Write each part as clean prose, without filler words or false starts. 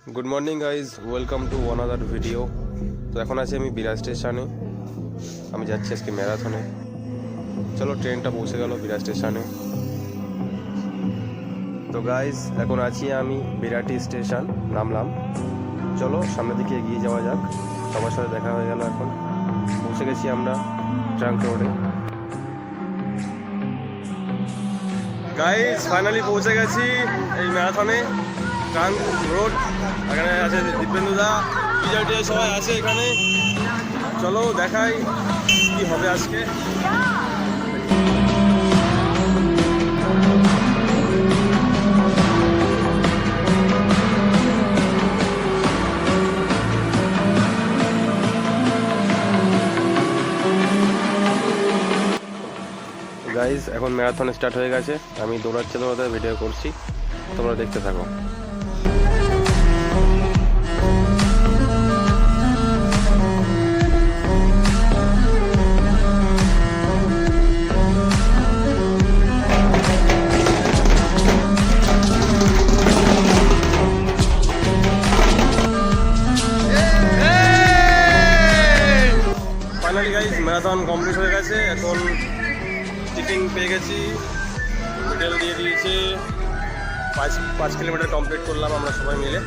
Good morning guys, welcome to another video. তো এখন আছি আমি বিরাট স্টেশনে। আমি যাচ্ছি আজকে ম্যারাথনে। চলো, ট্রেনটা পৌঁছে গেল বিরাট স্টেশনে। তো গাইজ এখন আছি আমি বিরাটি স্টেশন, নামলাম। চলো সামনের দিকে এগিয়ে যাওয়া যাক। সবার সাথে দেখা হয়ে গেল। এখন পৌঁছে গেছি আমরা ট্রাঙ্ক রোডে। গাইজ ফাইনালি পৌঁছে গেছি এই ম্যারাথনে, ট্রাঙ্ক রোড। এখানে আছে দীপেন্দুদা, বিজয়টি সবাই আছে এখানে। চলো দেখাই কি হবে আজকে। গাইজ এখন ম্যারাথন স্টার্ট হয়ে গেছে। আমি দৌড়াচ্ছি, তোমাদের ভিডিও করছি, তোমরা দেখতে থাকো। ফাইনালি গাইজ ম্যারাথন কমপ্লিট হয়ে গেছে। এখন টিফিন পেয়ে গেছি, হোটেল দিয়ে দিয়েছে। 5 কিলোমিটার কমপ্লিট করলাম আমরা সবাই মিলে।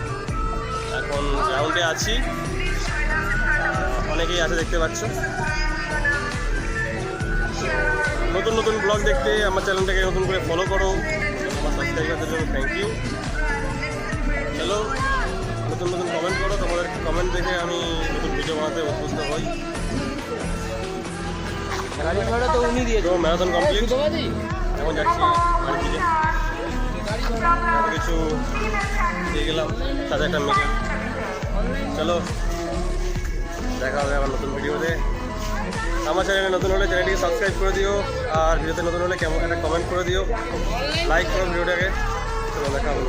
এখন গ্রাউন্ডে আছি, অনেকেই আছে দেখতে পাচ্ছ। নতুন নতুন ব্লগ দেখতে আমার চ্যানেলটাকে নতুন করে ফলো করো। আমার সাবস্ক্রাইবারদের জন্য থ্যাংক ইউ। হ্যালো, নতুন নতুন কমেন্ট করো, তোমাদের কমেন্ট দেখে আমি নতুন ভিডিও বানাতে অভ্যস্ত হই। তো ম্যারাথন কমপ্লিট, এখন যাচ্ছি বাড়ির দিকে। এত কিছু দিয়ে গেলাম, সাথে একটা মেয়ে। চলো দেখা হবে আমার নতুন ভিডিওতে। আমার চ্যানেলে নতুন হলে চ্যানেলটিকে সাবস্ক্রাইব করে দিও, আর ভিডিওতে নতুন হলে কেমন একটা কমেন্ট করে দিও, লাইক করো ভিডিওটাকে। চলো দেখা হবে।